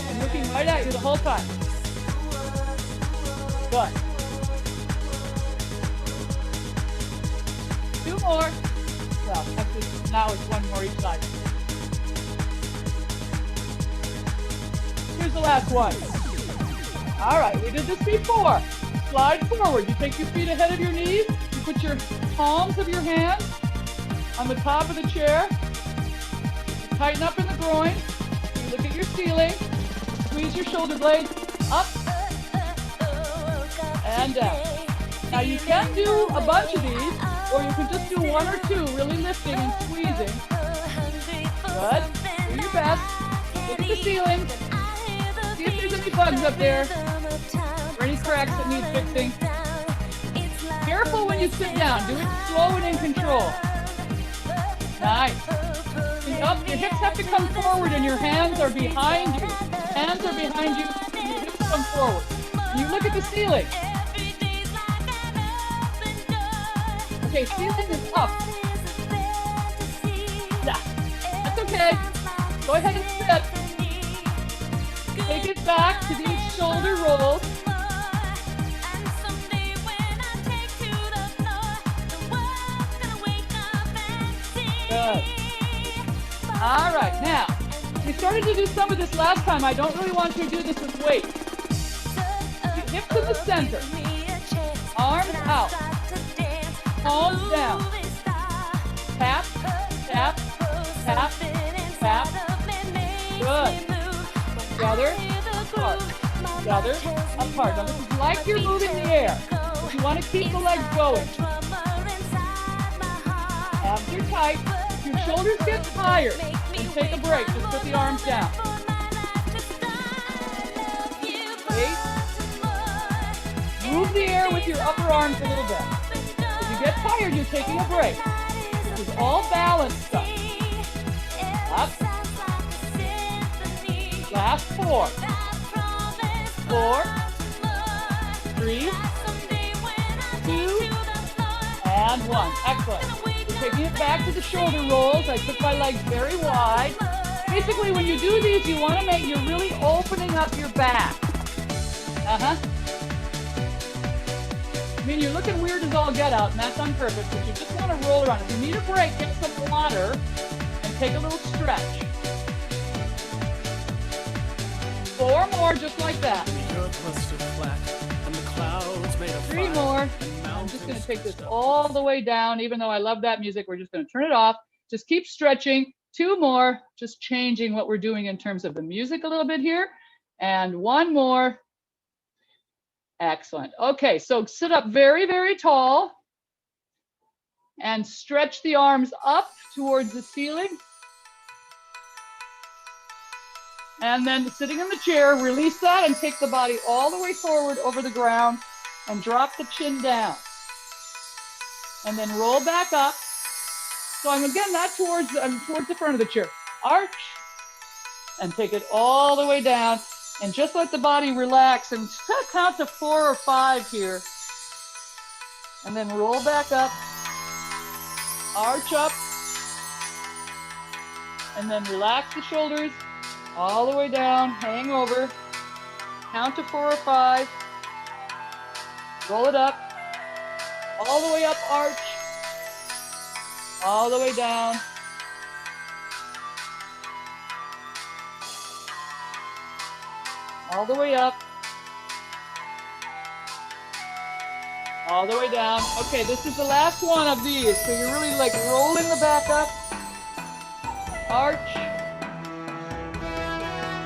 I'm looking right at you the whole time. Good. 2 more. Well, actually, now it's 1 more each side. Here's the last one. All right, we did this before. Slide forward. You take your feet ahead of your knees. You put your palms of your hands on the top of the chair. You tighten up in the groin. You look at your ceiling. Squeeze your shoulder blades up and down. Now you can do a bunch of these, or you can just do 1 or 2, really lifting and squeezing. Good. Do your best. Look at the ceiling. See if there's any bugs up there, or any cracks that need fixing. Careful when you sit down. Do it slow and in control. Nice. Up, your hips have to come forward and your hands are behind you. Hands are behind you, and your hips come forward. And you look at the ceiling. Okay, ceiling is up. Yeah, that's okay. Go ahead and sit. Take it back to these shoulder rolls. Good. All right, now, we started to do some of this last time. I don't really want you to do this with weight. Hips in the center. Arms out. Palms down. Tap, tap, tap, tap. Good. Together, apart. Together, apart. Now this is like you're moving the air. If you want to keep the legs going. Abs are tight. If your shoulders get tired, then take a break. Just put the arms down. 8. Move the air with your upper arms a little bit. If you get tired, you're taking a break. This is all balance stuff. Up. Last 4. 4, 3, 2, and 1. Excellent. We're taking it back to the shoulder rolls. I took my legs very wide. Basically, when you do these, you want to make, you're really opening up your back. I mean, you're looking weird as all get out, and that's on purpose, but you just want to roll around. If you need a break, get some water and take a little stretch. 4 more, just like that. 3 more. I'm just going to take this all the way down. Even though I love that music, we're just going to turn it off. Just keep stretching. 2 more, just changing what we're doing in terms of the music a little bit here. And 1 more. Excellent. Okay, so sit up very, very tall and stretch the arms up towards the ceiling. And then sitting in the chair, release that and take the body all the way forward over the ground and drop the chin down. And then roll back up. So I'm again not towards the front of the chair. Arch and take it all the way down. And just let the body relax and count to 4 or 5 here. And then roll back up, arch up, and then relax the shoulders all the way down, hang over, count to 4 or 5, roll it up, all the way up, arch, all the way down. All the way up, all the way down. Okay, this is the last one of these. So you're really like rolling the back up, arch,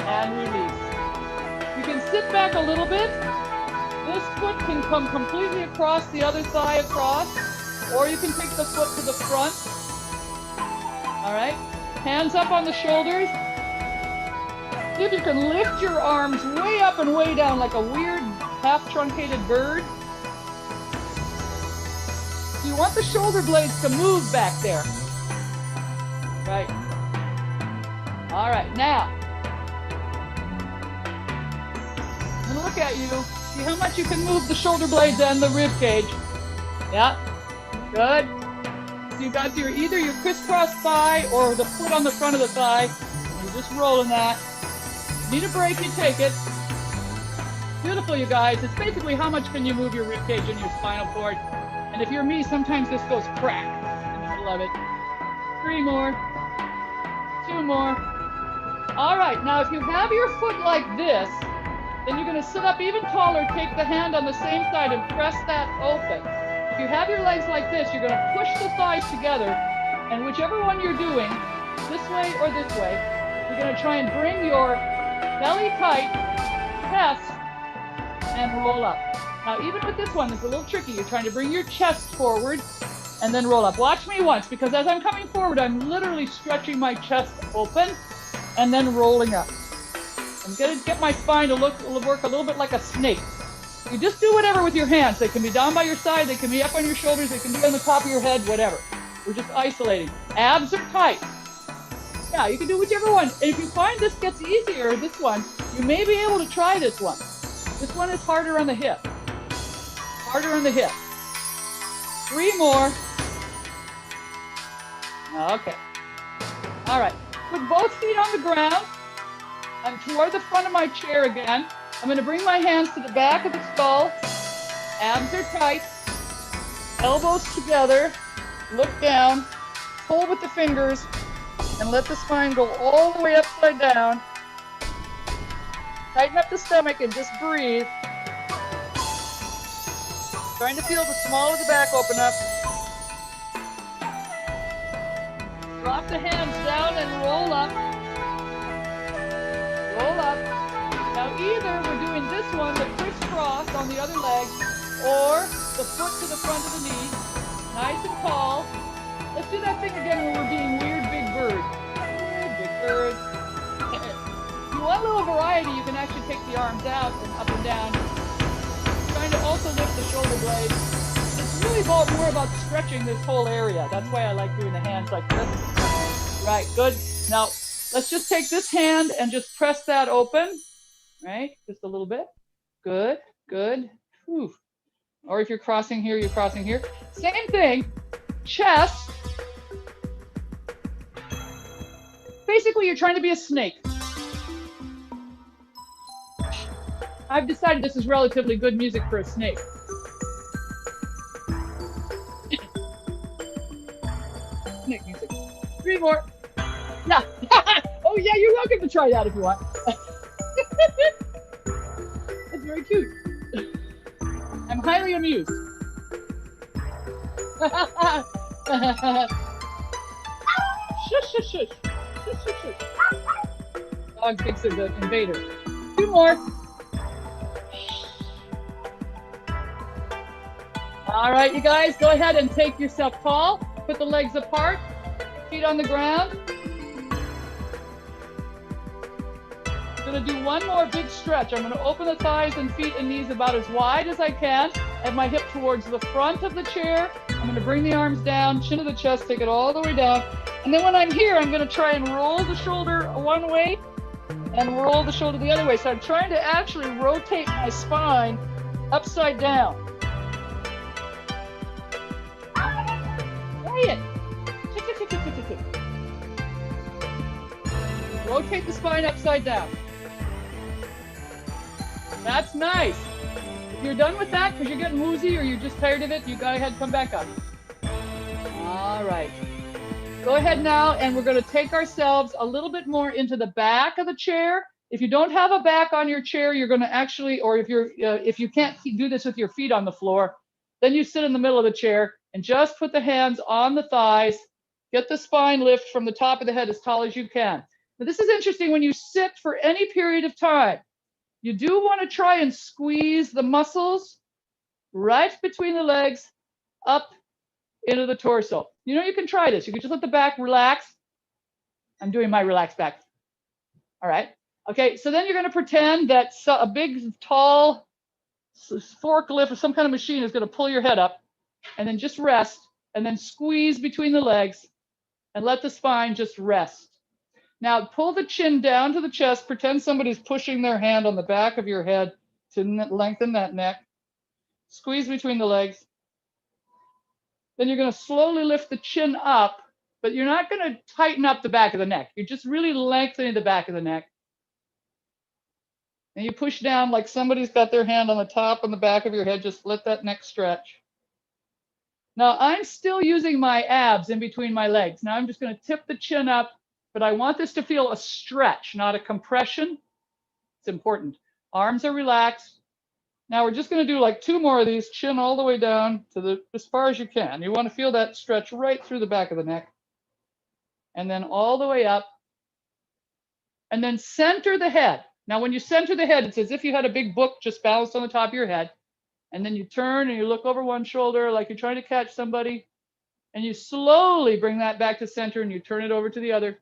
and release. You can sit back a little bit. This foot can come completely across the other thigh across, or you can take the foot to the front. All right, hands up on the shoulders. See if you can lift your arms way up and way down like a weird half-truncated bird. You want the shoulder blades to move back there. Right. All right, now. I'm gonna look at you. See how much you can move the shoulder blades and the rib cage. Yeah, good. So you got either your crisscross thigh or the foot on the front of the thigh. You're just rolling that. Need a break, you take it. Beautiful, you guys. It's basically how much can you move your rib cage and your spinal cord. And if you're me, sometimes this goes crack in the middle of it. 3 more, 2 more. All right, now if you have your foot like this, then you're gonna sit up even taller, take the hand on the same side and press that open. If you have your legs like this, you're gonna push the thighs together, and whichever one you're doing, this way or this way, you're gonna try and bring your belly tight, chest, and roll up. Now, even with this one, it's a little tricky. You're trying to bring your chest forward and then roll up. Watch me once, because as I'm coming forward, I'm literally stretching my chest open and then rolling up. I'm going to get my spine to work a little bit like a snake. You just do whatever with your hands. They can be down by your side. They can be up on your shoulders. They can be on the top of your head, whatever. We're just isolating. Abs are tight. Yeah, you can do whichever one. And if you find this gets easier, this one, you may be able to try this one. This one is harder on the hip. Harder on the hip. 3 more. Okay. All right. Put both feet on the ground. I'm toward the front of my chair again. I'm going to bring my hands to the back of the skull. Abs are tight. Elbows together. Look down. Pull with the fingers. And let the spine go all the way upside down. Tighten up the stomach and just breathe. Trying to feel the small of the back open up. Drop the hands down and roll up. Roll up. Now either we're doing this one, the crisscross on the other leg, or the foot to the front of the knee. Nice and tall. Let's do that thing again when we're being weird big bird. Big bird. If you want a little variety, you can actually take the arms out and up and down. Trying to also lift the shoulder blades. It's really more about stretching this whole area. That's why I like doing the hands like this. Right, good. Now, let's just take this hand and just press that open. Right, just a little bit. Good, good. Whew. Or if you're crossing here, you're crossing here. Same thing. Chest. Basically, you're trying to be a snake. I've decided this is relatively good music for a snake. picnic music. 3 more. Yeah. Oh yeah, you're welcome to try that if you want. That's very cute. I'm highly amused. Shush, shush, shush. Shush, shush, shush. Dog thinks it's an invader. 2 more. All right, you guys, go ahead and take yourself tall. Put the legs apart, feet on the ground. I'm gonna do one more big stretch. I'm gonna open the thighs and feet and knees about as wide as I can. Have my hip towards the front of the chair. I'm gonna bring the arms down, chin to the chest, take it all the way down. And then when I'm here, I'm gonna try and roll the shoulder one way and roll the shoulder the other way. So I'm trying to actually rotate my spine upside down. Try it. Rotate the spine upside down. That's nice. If you're done with that because you're getting woozy or you're just tired of it, you go ahead and come back up. All right. Go ahead now, and we're going to take ourselves a little bit more into the back of the chair. If you don't have a back on your chair, you're going to actually, or if you can't do this with your feet on the floor, then you sit in the middle of the chair and just put the hands on the thighs. Get the spine lift from the top of the head as tall as you can. Now, this is interesting when you sit for any period of time. You do want to try and squeeze the muscles right between the legs up into the torso. You know, you can try this. You can just let the back relax. I'm doing my relaxed back. All right. Okay, so then you're going to pretend that a big, tall forklift or some kind of machine is going to pull your head up, and then just rest, and then squeeze between the legs, and let the spine just rest. Now, pull the chin down to the chest. Pretend somebody's pushing their hand on the back of your head to lengthen that neck. Squeeze between the legs. Then you're going to slowly lift the chin up, but you're not going to tighten up the back of the neck. You're just really lengthening the back of the neck. And you push down like somebody's got their hand on the top and the back of your head. Just let that neck stretch. Now, I'm still using my abs in between my legs. Now, I'm just going to tip the chin up, but I want this to feel a stretch, not a compression. It's important. Arms are relaxed. Now we're just going to do like 2 more of these, chin all the way down to as far as you can. You want to feel that stretch right through the back of the neck. And then all the way up. And then center the head. Now when you center the head, it's as if you had a big book just balanced on the top of your head. And then you turn and you look over one shoulder like you're trying to catch somebody. And you slowly bring that back to center and you turn it over to the other.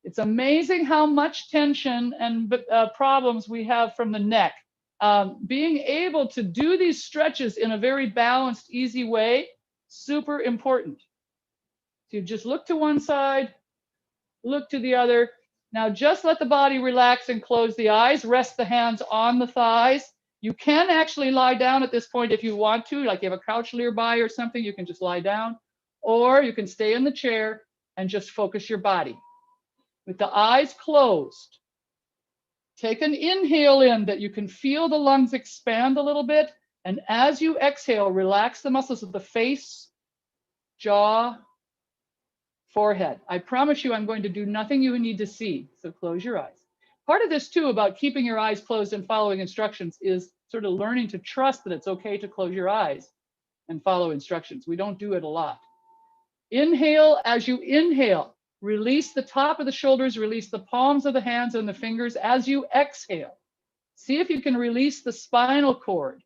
It's amazing how much tension and problems we have from the neck. Being able to do these stretches in a very balanced, easy way, super important. So you just look to one side, look to the other. Now just let the body relax and close the eyes. Rest the hands on the thighs. You can actually lie down at this point if you want to, like you have a couch nearby or something, you can just lie down. Or you can stay in the chair and just focus your body. With the eyes closed, take an inhale in that you can feel the lungs expand a little bit. And as you exhale, relax the muscles of the face, jaw, forehead. I promise you I'm going to do nothing you need to see. So close your eyes. Part of this too about keeping your eyes closed and following instructions is sort of learning to trust that it's okay to close your eyes and follow instructions. We don't do it a lot. Inhale. As you inhale, release the top of the shoulders, release the palms of the hands and the fingers. As you exhale, see if you can release the spinal cord.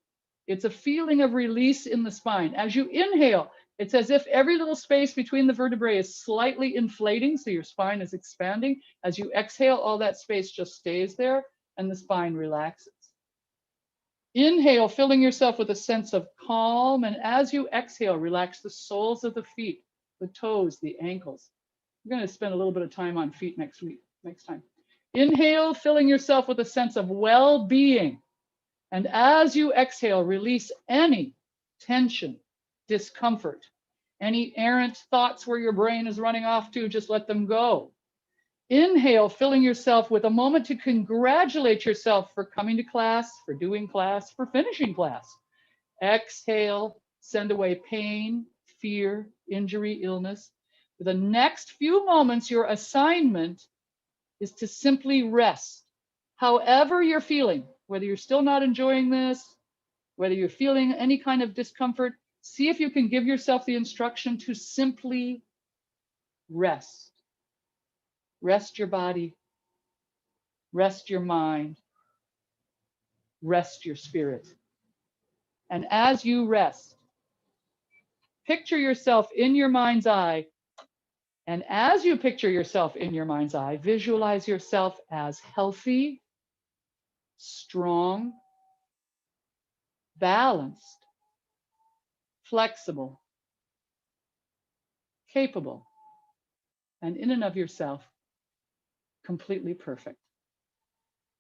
It's a feeling of release in the spine. As you inhale, it's as if every little space between the vertebrae is slightly inflating, so your spine is expanding. As you exhale, all that space just stays there and the spine relaxes. Inhale, filling yourself with a sense of calm, and as you exhale, relax the soles of the feet, the toes, the ankles. We're going to spend a little bit of time on feet next time. Inhale, filling yourself with a sense of well-being. And as you exhale, release any tension, discomfort, any errant thoughts where your brain is running off to, just let them go. Inhale, filling yourself with a moment to congratulate yourself for coming to class, for doing class, for finishing class. Exhale, send away pain, fear, injury, illness. For the next few moments, your assignment is to simply rest. However you're feeling, whether you're still not enjoying this, whether you're feeling any kind of discomfort, see if you can give yourself the instruction to simply rest. Rest your body, rest your mind, rest your spirit. And as you rest, picture yourself in your mind's eye. And as you picture yourself in your mind's eye, visualize yourself as healthy, strong, balanced, flexible, capable, and in and of yourself, completely perfect.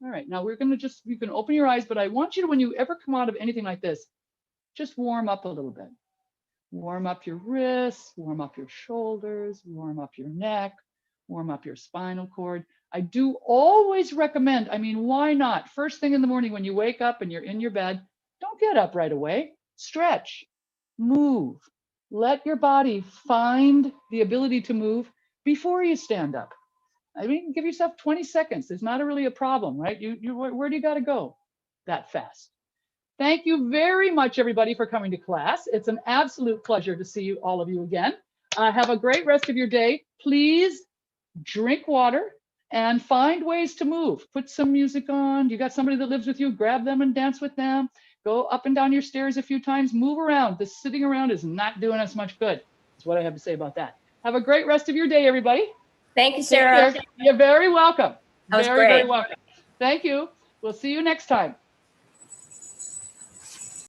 All right, now we're going to you can open your eyes, but I want you to, when you ever come out of anything like this, just warm up a little bit. Warm up your wrists, warm up your shoulders, warm up your neck, warm up your spinal cord. I do always recommend, I mean, why not? First thing in the morning when you wake up and you're in your bed, don't get up right away. Stretch, move. Let your body find the ability to move before you stand up. I mean, give yourself 20 seconds. It's not really a problem, right? Where do you got to go that fast? Thank you very much, everybody, for coming to class. It's an absolute pleasure to see all of you again. Have a great rest of your day. Please drink water and find ways to move. Put some music on. You got somebody that lives with you, grab them and dance with them. Go up and down your stairs a few times. Move around. This sitting around is not doing us much good. That's what I have to say about that. Have a great rest of your day, everybody. Thank you, Sarah. You're very welcome. That was great. Very welcome. Thank you. We'll see you next time.